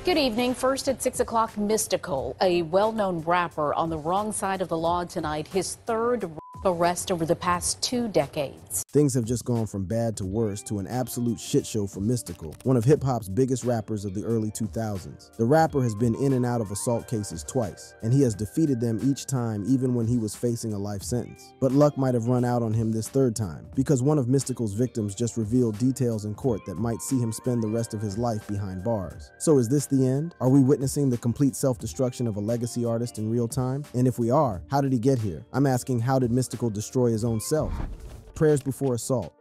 Good evening. First at 6 o'clock, Mystikal, a well-known rapper on the wrong side of the law tonight. His third arrest over the past 2 decades. Things have just gone from bad to worse to an absolute shit show for Mystikal, one of hip-hop's biggest rappers of the early 2000s. The rapper has been in and out of assault cases twice, and he has defeated them each time, even when he was facing a life sentence. But luck might have run out on him this third time, because one of Mystikal's victims just revealed details in court that might see him spend the rest of his life behind bars. So is this the end? Are we witnessing the complete self-destruction of a legacy artist in real time? And if we are, how did he get here? I'm asking, how did Mystikal destroy his own self? Prayers before assault.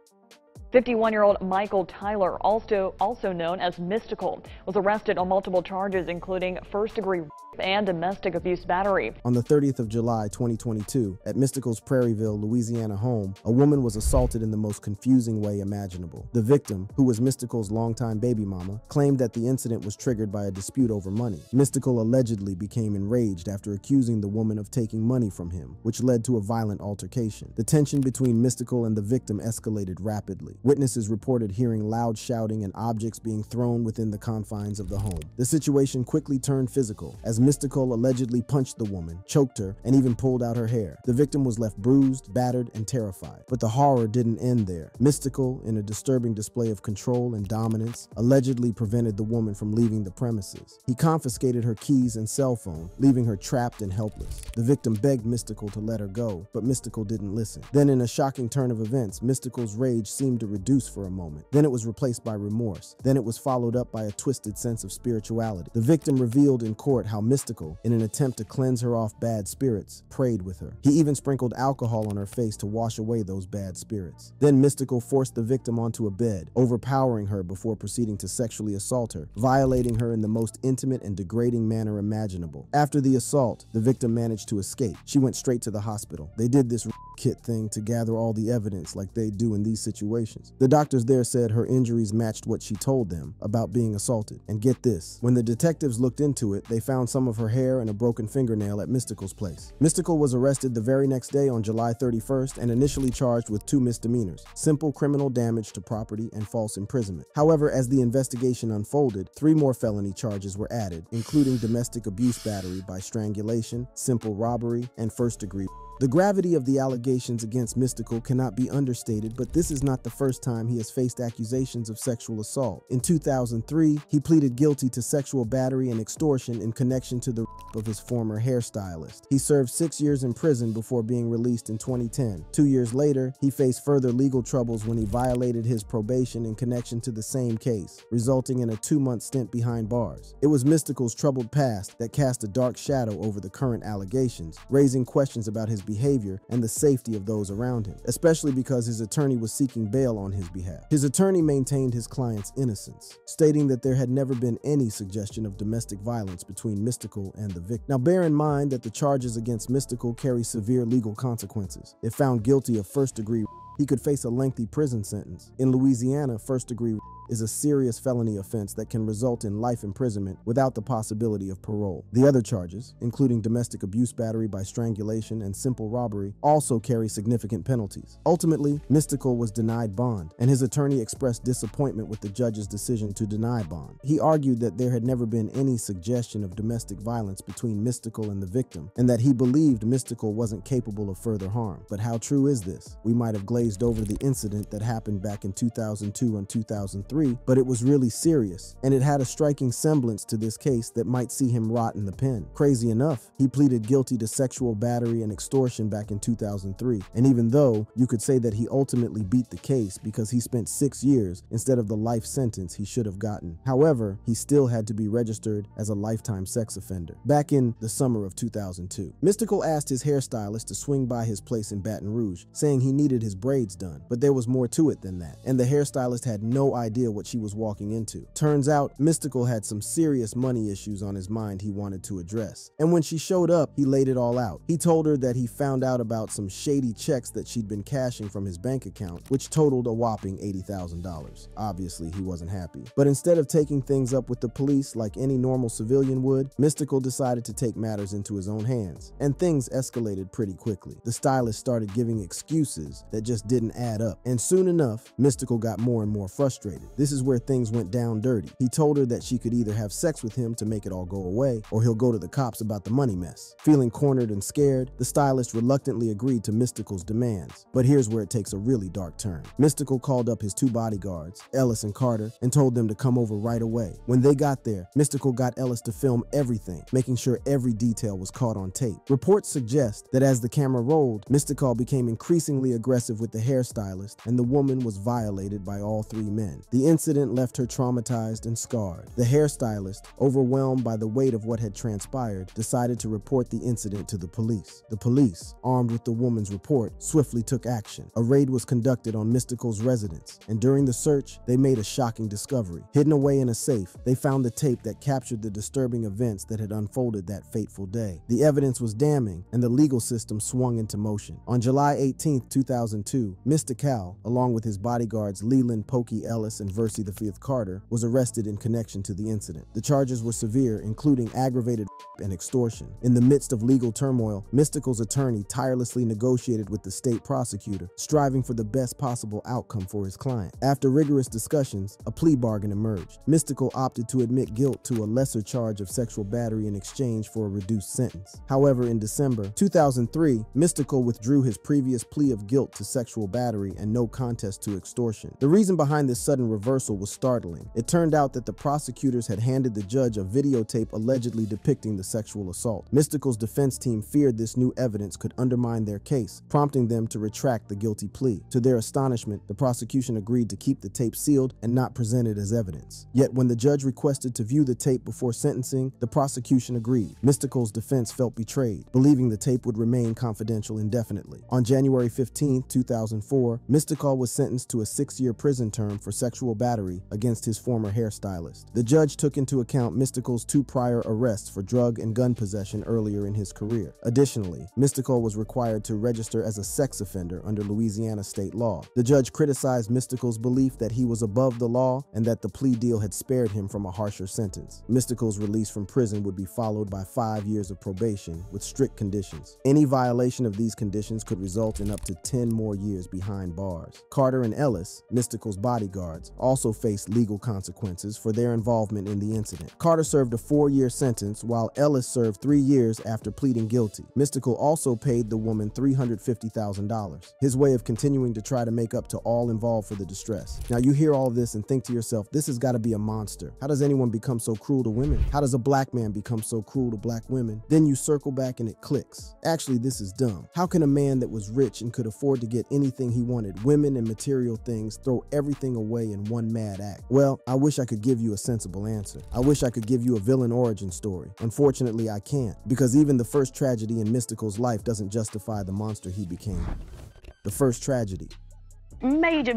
51-year-old Michael Tyler, also known as Mystikal, was arrested on multiple charges, including first-degree rape and domestic abuse battery. On the 30th of July, 2022, at Mystikal's Prairieville, Louisiana home, a woman was assaulted in the most confusing way imaginable. The victim, who was Mystikal's longtime baby mama, claimed that the incident was triggered by a dispute over money. Mystikal allegedly became enraged after accusing the woman of taking money from him, which led to a violent altercation. The tension between Mystikal and the victim escalated rapidly. Witnesses reported hearing loud shouting and objects being thrown within the confines of the home. The situation quickly turned physical, as Mystikal allegedly punched the woman, choked her, and even pulled out her hair. The victim was left bruised, battered, and terrified. But the horror didn't end there. Mystikal, in a disturbing display of control and dominance, allegedly prevented the woman from leaving the premises. He confiscated her keys and cell phone, leaving her trapped and helpless. The victim begged Mystikal to let her go, but Mystikal didn't listen. Then, in a shocking turn of events, Mystikal's rage seemed to reduce for a moment. Then it was replaced by remorse. Then it was followed up by a twisted sense of spirituality. The victim revealed in court how Mystikal, in an attempt to cleanse her off bad spirits, prayed with her. He even sprinkled alcohol on her face to wash away those bad spirits. Then Mystikal forced the victim onto a bed, overpowering her before proceeding to sexually assault her, violating her in the most intimate and degrading manner imaginable. After the assault, the victim managed to escape. She went straight to the hospital. They did this kit thing to gather all the evidence like they do in these situations. The doctors there said her injuries matched what she told them about being assaulted. And get this, when the detectives looked into it, they found some of her hair and a broken fingernail at Mystikal's place. Mystikal was arrested the very next day on July 31st and initially charged with 2 misdemeanors: simple criminal damage to property and false imprisonment. However, as the investigation unfolded, 3 more felony charges were added, including domestic abuse battery by strangulation, simple robbery, and first-degree. The gravity of the allegations against Mystikal cannot be understated, but this is not the first time he has faced accusations of sexual assault. In 2003, he pleaded guilty to sexual battery and extortion in connection to the rape of his former hairstylist. He served 6 years in prison before being released in 2010. 2 years later, he faced further legal troubles when he violated his probation in connection to the same case, resulting in a 2-month stint behind bars. It was Mystikal's troubled past that cast a dark shadow over the current allegations, raising questions about his behavior and the safety of those around him, especially because his attorney was seeking bail on his behalf. His attorney maintained his client's innocence, stating that there had never been any suggestion of domestic violence between Mystikal and the victim. Now, bear in mind that the charges against Mystikal carry severe legal consequences. If found guilty of first-degree, he could face a lengthy prison sentence. In Louisiana, first-degree is a serious felony offense that can result in life imprisonment without the possibility of parole. The other charges, including domestic abuse battery by strangulation and simple robbery, also carry significant penalties. Ultimately, Mystikal was denied bond, and his attorney expressed disappointment with the judge's decision to deny bond. He argued that there had never been any suggestion of domestic violence between Mystikal and the victim, and that he believed Mystikal wasn't capable of further harm. But how true is this? We might have glazed over the incident that happened back in 2002 and 2003, but it was really serious, and it had a striking semblance to this case that might see him rot in the pen. Crazy enough, he pleaded guilty to sexual battery and extortion back in 2003, and even though you could say that he ultimately beat the case because he spent 6 years instead of the life sentence he should have gotten. However, he still had to be registered as a lifetime sex offender. Back in the summer of 2002, Mystikal asked his hairstylist to swing by his place in Baton Rouge, saying he needed his braids done, but there was more to it than that, and the hairstylist had no idea what she was walking into. Turns out, Mystikal had some serious money issues on his mind he wanted to address. And when she showed up, he laid it all out. He told her that he found out about some shady checks that she'd been cashing from his bank account, which totaled a whopping $80,000. Obviously, he wasn't happy. But instead of taking things up with the police like any normal civilian would, Mystikal decided to take matters into his own hands. And things escalated pretty quickly. The stylist started giving excuses that just just didn't add up. And soon enough, Mystikal got more and more frustrated. This is where things went down dirty. He told her that she could either have sex with him to make it all go away, or he'll go to the cops about the money mess. Feeling cornered and scared, the stylist reluctantly agreed to Mystikal's demands. But here's where it takes a really dark turn. Mystikal called up his two bodyguards, Ellis and Carter, and told them to come over right away. When they got there, Mystikal got Ellis to film everything, making sure every detail was caught on tape. Reports suggest that as the camera rolled, Mystikal became increasingly aggressive with the hairstylist, and the woman was violated by all three men. The incident left her traumatized and scarred. The hairstylist, overwhelmed by the weight of what had transpired, decided to report the incident to the police. The police, armed with the woman's report, swiftly took action. A raid was conducted on Mystikal's residence, and during the search, they made a shocking discovery. Hidden away in a safe, they found the tape that captured the disturbing events that had unfolded that fateful day. The evidence was damning, and the legal system swung into motion. On July 18, 2002, Mystikal, along with his bodyguards Leland Pokey Ellis and Versi V Carter, was arrested in connection to the incident. The charges were severe, including aggravated and extortion. In the midst of legal turmoil, Mystikal's attorney tirelessly negotiated with the state prosecutor, striving for the best possible outcome for his client. After rigorous discussions, a plea bargain emerged. Mystikal opted to admit guilt to a lesser charge of sexual battery in exchange for a reduced sentence. However, in December 2003, Mystikal withdrew his previous plea of guilt to sexual battery and no contest to extortion. The reason behind this sudden reversal was startling. It turned out that the prosecutors had handed the judge a videotape allegedly depicting the sexual assault. Mystikal's defense team feared this new evidence could undermine their case, prompting them to retract the guilty plea. To their astonishment, the prosecution agreed to keep the tape sealed and not present it as evidence. Yet when the judge requested to view the tape before sentencing, the prosecution agreed. Mystikal's defense felt betrayed, believing the tape would remain confidential indefinitely. On January 15, 2004, Mystikal was sentenced to a 6-year prison term for sexual battery against his former hairstylist. The judge took into account Mystikal's 2 prior arrests for drug and gun possession earlier in his career. Additionally, Mystikal was required to register as a sex offender under Louisiana state law. The judge criticized Mystikal's belief that he was above the law and that the plea deal had spared him from a harsher sentence. Mystikal's release from prison would be followed by 5 years of probation with strict conditions. Any violation of these conditions could result in up to 10 more years behind bars. Carter and Ellis, Mystikal's bodyguards, also faced legal consequences for their involvement in the incident. Carter served a 4-year sentence while Ellis served 3 years after pleading guilty. Mystikal also paid the woman $350,000, his way of continuing to try to make up to all involved for the distress. Now you hear all this and think to yourself, this has got to be a monster. How does anyone become so cruel to women? How does a black man become so cruel to black women? Then you circle back and it clicks. Actually, this is dumb. How can a man that was rich and could afford to get anything he wanted, women and material things, throw everything away in one mad act? Well, I wish I could give you a sensible answer. I wish I could give you a villain origin story. Unfortunately, I can't, because even the first tragedy in Mystikal's life doesn't justify the monster he became. The first tragedy. Major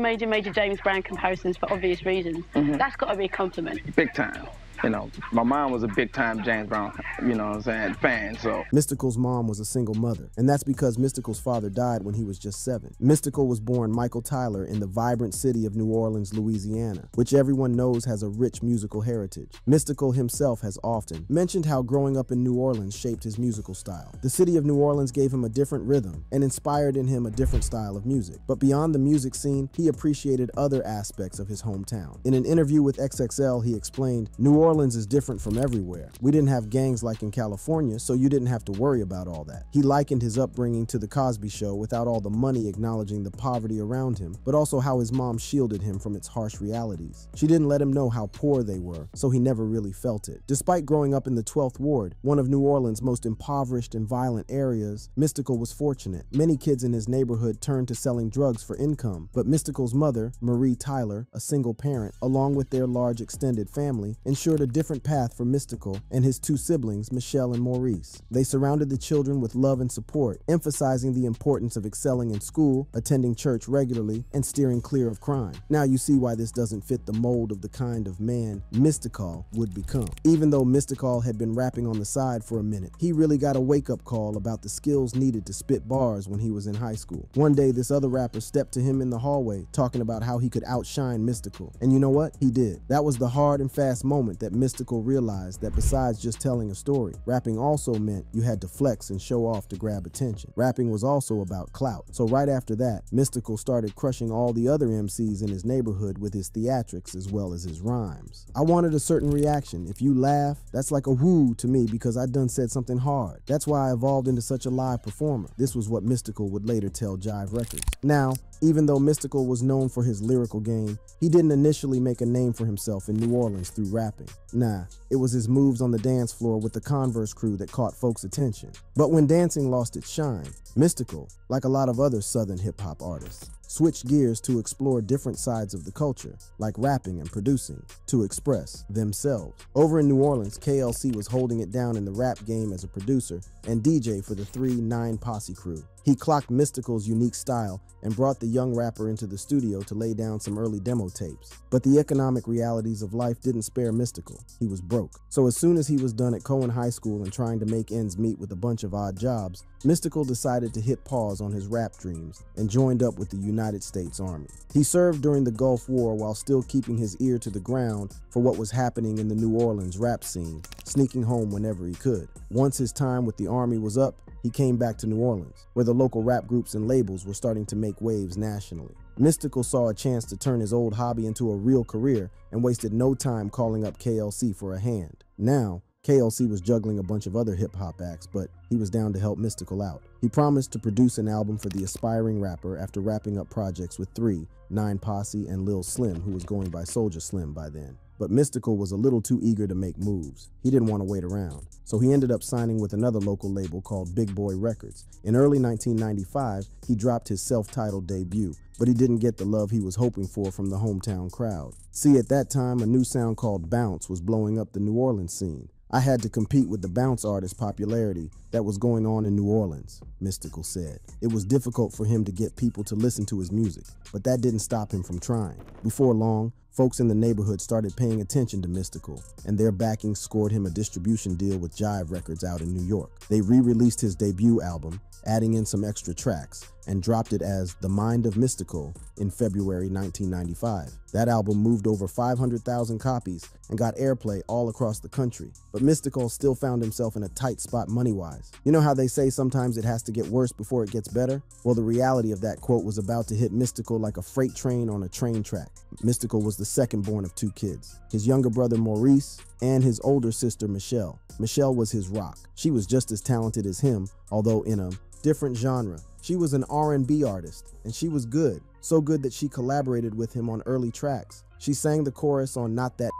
James Brown comparisons for obvious reasons. That's got to be a compliment. Big time. You know, my mom was a big-time James Brown, you know what I'm saying, fan, so. Mystikal's mom was a single mother, and that's because Mystikal's father died when he was just 7. Mystikal was born Michael Tyler in the vibrant city of New Orleans, Louisiana, which everyone knows has a rich musical heritage. Mystikal himself has often mentioned how growing up in New Orleans shaped his musical style. The city of New Orleans gave him a different rhythm and inspired in him a different style of music. But beyond the music scene, he appreciated other aspects of his hometown. In an interview with XXL, he explained, "New Orleans is different from everywhere. We didn't have gangs like in California, so you didn't have to worry about all that." He likened his upbringing to The Cosby Show without all the money acknowledging the poverty around him, but also how his mom shielded him from its harsh realities. She didn't let him know how poor they were, so he never really felt it. Despite growing up in the 12th Ward, one of New Orleans' most impoverished and violent areas, Mystikal was fortunate. Many kids in his neighborhood turned to selling drugs for income, but Mystikal's mother, Marie Tyler, a single parent, along with their large extended family, ensured a different path for Mystikal and his 2 siblings, Michelle and Maurice. They surrounded the children with love and support, emphasizing the importance of excelling in school, attending church regularly, and steering clear of crime. Now you see why this doesn't fit the mold of the kind of man Mystikal would become. Even though Mystikal had been rapping on the side for a minute, he really got a wake-up call about the skills needed to spit bars when he was in high school. One day, this other rapper stepped to him in the hallway, talking about how he could outshine Mystikal. And you know what? He did. That was the hard and fast moment that that Mystikal realized that besides just telling a story, rapping also meant you had to flex and show off to grab attention. Rapping was also about clout. So right after that, Mystikal started crushing all the other MCs in his neighborhood with his theatrics as well as his rhymes. I wanted a certain reaction. If you laugh, that's like a woo to me because I done said something hard. That's why I evolved into such a live performer. This was what Mystikal would later tell Jive Records. Now, even though Mystikal was known for his lyrical game, he didn't initially make a name for himself in New Orleans through rapping. Nah, it was his moves on the dance floor with the Converse crew that caught folks' attention. But when dancing lost its shine, Mystikal, like a lot of other Southern hip-hop artists, switched gears to explore different sides of the culture, like rapping and producing, to express themselves. Over in New Orleans, KLC was holding it down in the rap game as a producer and DJ for the 9 Posse crew. He clocked Mystikal's unique style and brought the young rapper into the studio to lay down some early demo tapes. But the economic realities of life didn't spare Mystikal. He was broke. So as soon as he was done at Cohen High School and trying to make ends meet with a bunch of odd jobs, Mystikal decided to hit pause on his rap dreams and joined up with the United States Army. He served during the Gulf War while still keeping his ear to the ground for what was happening in the New Orleans rap scene, sneaking home whenever he could. Once his time with the Army was up, he came back to New Orleans, where the local rap groups and labels were starting to make waves nationally. Mystikal saw a chance to turn his old hobby into a real career and wasted no time calling up KLC for a hand. Now, KLC was juggling a bunch of other hip-hop acts, but he was down to help Mystikal out. He promised to produce an album for the aspiring rapper after wrapping up projects with 9 Posse and Lil Slim, who was going by Soulja Slim by then. But Mystikal was a little too eager to make moves. He didn't want to wait around, so he ended up signing with another local label called Big Boy Records. In early 1995, he dropped his self-titled debut, but he didn't get the love he was hoping for from the hometown crowd. See, at that time, a new sound called bounce was blowing up the New Orleans scene. I had to compete with the bounce artist popularity that was going on in New Orleans, Mystikal said. It was difficult for him to get people to listen to his music, but that didn't stop him from trying. Before long, folks in the neighborhood started paying attention to Mystikal, and their backing scored him a distribution deal with Jive Records out in New York. They re-released his debut album, adding in some extra tracks, and dropped it as The Mind of Mystikal in February 1995. That album moved over 500,000 copies and got airplay all across the country. But Mystikal still found himself in a tight spot money-wise. You know how they say sometimes it has to get worse before it gets better? Well, the reality of that quote was about to hit Mystikal like a freight train on a train track. Mystikal was the second born of 2 kids, his younger brother Maurice and his older sister Michelle. Michelle was his rock. She was just as talented as him, although in a different genre. She was an R&B artist, and she was good. So good that she collaborated with him on early tracks. She sang the chorus on Not That.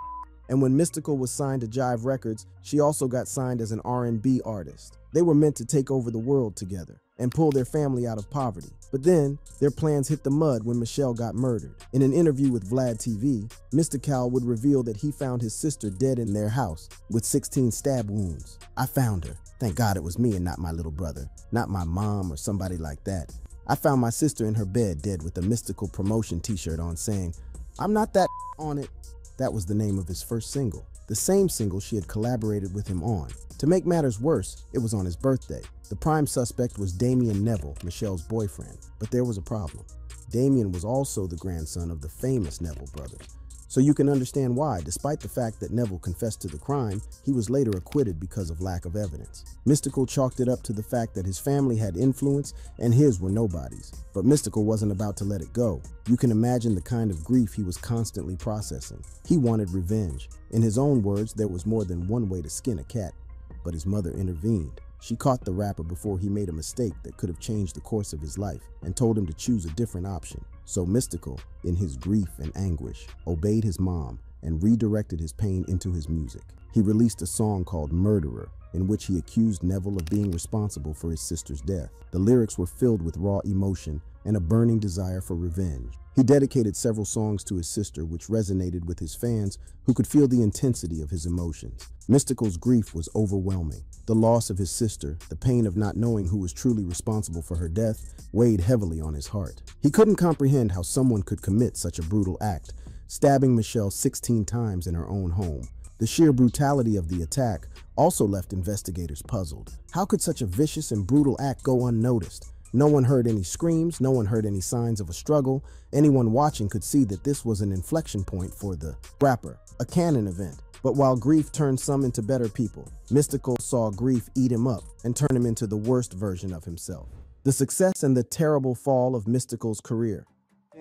And when Mystikal was signed to Jive Records, she also got signed as an R&B artist. They were meant to take over the world together and pull their family out of poverty. But then, their plans hit the mud when Michelle got murdered. In an interview with Vlad TV, Mystikal would reveal that he found his sister dead in their house with 16 stab wounds. I found her. Thank God it was me and not my little brother, not my mom or somebody like that. I found my sister in her bed dead with a Mystikal promotion t-shirt on saying, "I'm not that on it." That was the name of his first single, the same single she had collaborated with him on. To make matters worse, it was on his birthday. The prime suspect was Damian Neville, Michelle's boyfriend, but there was a problem. Damian was also the grandson of the famous Neville brothers. So you can understand why, despite the fact that Neville confessed to the crime, he was later acquitted because of lack of evidence. Mystikal chalked it up to the fact that his family had influence and his were nobodies. But Mystikal wasn't about to let it go. You can imagine the kind of grief he was constantly processing. He wanted revenge. In his own words, there was more than one way to skin a cat, but his mother intervened. She caught the rapper before he made a mistake that could have changed the course of his life and told him to choose a different option. So Mystikal, in his grief and anguish, obeyed his mom and redirected his pain into his music. He released a song called Murderer, in which he accused Neville of being responsible for his sister's death. The lyrics were filled with raw emotion and a burning desire for revenge. He dedicated several songs to his sister, which resonated with his fans who could feel the intensity of his emotions. Mystikal's grief was overwhelming. The loss of his sister, the pain of not knowing who was truly responsible for her death, weighed heavily on his heart. He couldn't comprehend how someone could commit such a brutal act, stabbing Michelle 16 times in her own home. The sheer brutality of the attack also left investigators puzzled. How could such a vicious and brutal act go unnoticed? No one heard any screams, no one heard any signs of a struggle. Anyone watching could see that this was an inflection point for the rapper, a canon event. But while grief turned some into better people, Mystikal saw grief eat him up and turn him into the worst version of himself. The success and the terrible fall of Mystikal's career.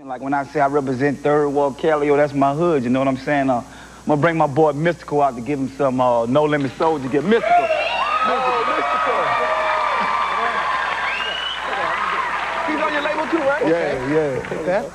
Like when I say I represent Third World Cali, yo, that's my hood, you know what I'm saying? I'm gonna bring my boy Mystikal out to give him some No Limit Soldier. Get Mystikal. He's on your label too, right? Yeah. Take that.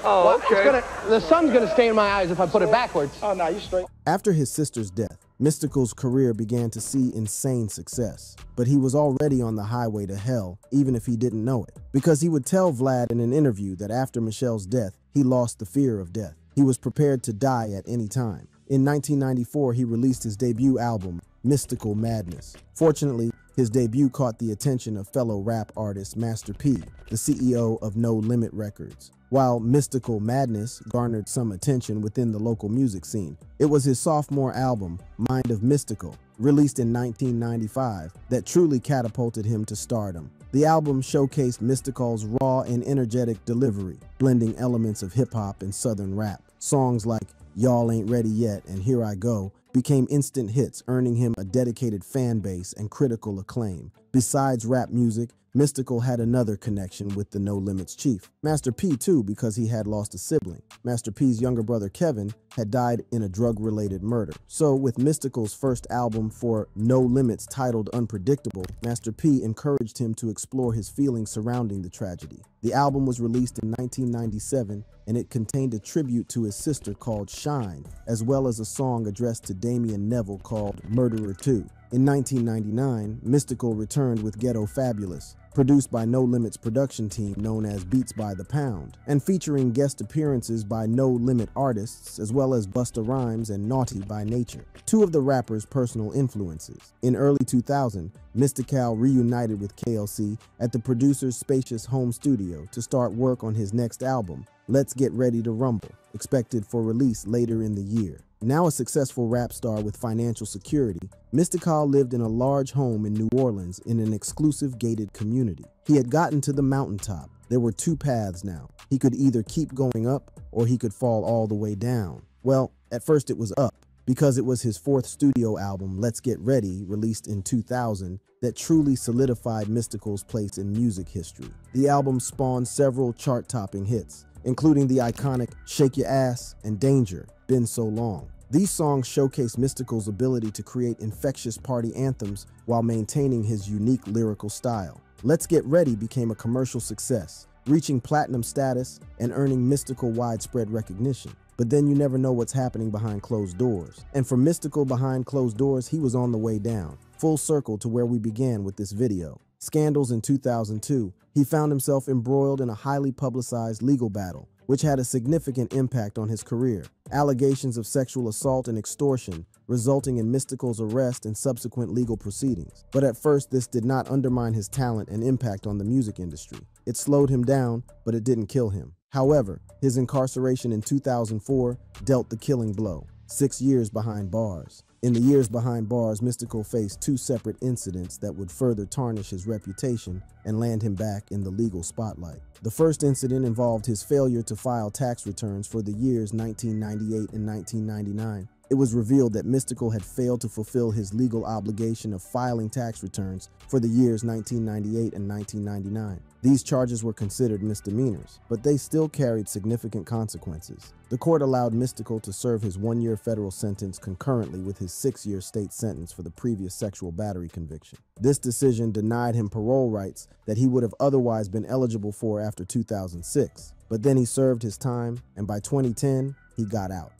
Oh, Well, okay. the sun's gonna stay in my eyes if I put it backwards. Oh, no, you straight. After his sister's death, Mystikal's career began to see insane success, but he was already on the highway to hell, even if he didn't know it, because he would tell Vlad in an interview that after Michelle's death, he lost the fear of death. He was prepared to die at any time. In 1994, he released his debut album, Mystikal Madness. Fortunately, his debut caught the attention of fellow rap artist Master P, the CEO of No Limit Records. While Mystikal Madness garnered some attention within the local music scene, it was his sophomore album, Mind of Mystikal, released in 1995, that truly catapulted him to stardom. The album showcased Mystikal's raw and energetic delivery, blending elements of hip-hop and southern rap. Songs like Y'all Ain't Ready Yet and Here I Go became instant hits, earning him a dedicated fan base and critical acclaim. Besides rap music, Mystikal had another connection with the No Limits chief, Master P too, because he had lost a sibling. Master P's younger brother Kevin had died in a drug-related murder. So with Mystikal's first album for No Limits titled Unpredictable, Master P encouraged him to explore his feelings surrounding the tragedy. The album was released in 1997, and it contained a tribute to his sister called Shine, as well as a song addressed to Damian Neville called Murderer 2. In 1999, Mystikal returned with Ghetto Fabulous, produced by No Limit's production team known as Beats by the Pound, and featuring guest appearances by No Limit artists as well as Busta Rhymes and Naughty by Nature, two of the rapper's personal influences. In early 2000, Mystikal reunited with KLC at the producer's spacious home studio to start work on his next album, Let's Get Ready to Rumble, expected for release later in the year. Now a successful rap star with financial security, Mystikal lived in a large home in New Orleans in an exclusive gated community. He had gotten to the mountaintop. There were two paths now. He could either keep going up or he could fall all the way down. Well, at first it was up, because it was his fourth studio album, Let's Get Ready, released in 2000, that truly solidified Mystikal's place in music history. The album spawned several chart-topping hits, including the iconic Shake Your Ass and Danger, Been So Long. These songs showcase Mystikal's ability to create infectious party anthems while maintaining his unique lyrical style. Let's Get Ready became a commercial success, reaching platinum status and earning Mystikal widespread recognition. But then you never know what's happening behind closed doors. And for Mystikal behind closed doors, he was on the way down, full circle to where we began with this video. Scandals in 2002, he found himself embroiled in a highly publicized legal battle, which had a significant impact on his career. Allegations of sexual assault and extortion, resulting in Mystikal's arrest and subsequent legal proceedings. But at first, this did not undermine his talent and impact on the music industry. It slowed him down, but it didn't kill him. However, his incarceration in 2004 dealt the killing blow, 6 years behind bars. In the years behind bars, Mystikal faced two separate incidents that would further tarnish his reputation and land him back in the legal spotlight. The first incident involved his failure to file tax returns for the years 1998 and 1999. It was revealed that Mystikal had failed to fulfill his legal obligation of filing tax returns for the years 1998 and 1999. These charges were considered misdemeanors, but they still carried significant consequences. The court allowed Mystikal to serve his 1-year federal sentence concurrently with his 6-year state sentence for the previous sexual battery conviction. This decision denied him parole rights that he would have otherwise been eligible for after 2006. But then he served his time, and by 2010, he got out.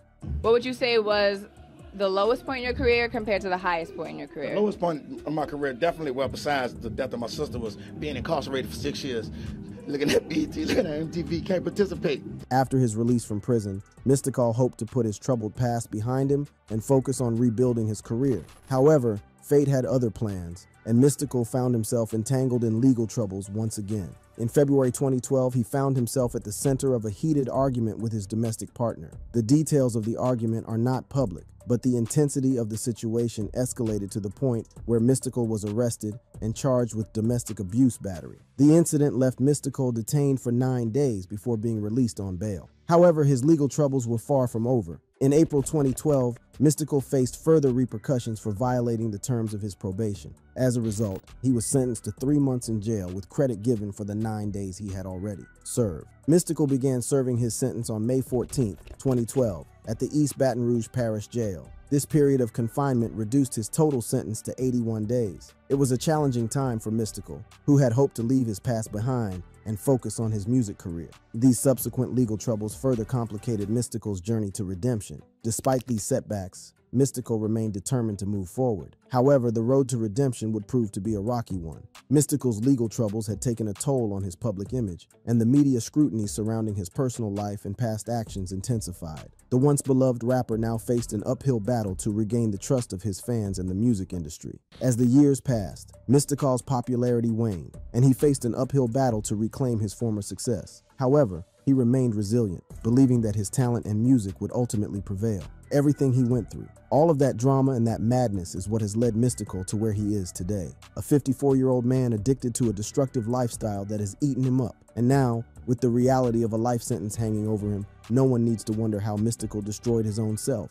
What would you say was the lowest point in your career compared to the highest point in your career? The lowest point of my career, definitely, well, besides the death of my sister, was being incarcerated for 6 years. Looking at BET, looking at MTV, can't participate. After his release from prison, Mystikal hoped to put his troubled past behind him and focus on rebuilding his career. However, fate had other plans, and Mystikal found himself entangled in legal troubles once again. In February 2012, he found himself at the center of a heated argument with his domestic partner. The details of the argument are not public, but the intensity of the situation escalated to the point where Mystikal was arrested and charged with domestic abuse battery. The incident left Mystikal detained for 9 days before being released on bail. However, his legal troubles were far from over. In April 2012, Mystikal faced further repercussions for violating the terms of his probation. As a result, he was sentenced to 3 months in jail with credit given for the 9 days he had already served. Mystikal began serving his sentence on May 14, 2012, at the East Baton Rouge Parish Jail. This period of confinement reduced his total sentence to 81 days. It was a challenging time for Mystikal, who had hoped to leave his past behind and focus on his music career. These subsequent legal troubles further complicated Mystikal's journey to redemption. Despite these setbacks, Mystikal remained determined to move forward. However, the road to redemption would prove to be a rocky one. Mystikal's legal troubles had taken a toll on his public image, and the media scrutiny surrounding his personal life and past actions intensified. The once beloved rapper now faced an uphill battle to regain the trust of his fans and the music industry. As the years passed, Mystikal's popularity waned, and he faced an uphill battle to reclaim his former success. However, he remained resilient, believing that his talent and music would ultimately prevail. Everything he went through, all of that drama and that madness is what has led Mystikal to where he is today. A 54-year-old man addicted to a destructive lifestyle that has eaten him up. And now, with the reality of a life sentence hanging over him, no one needs to wonder how Mystikal destroyed his own self.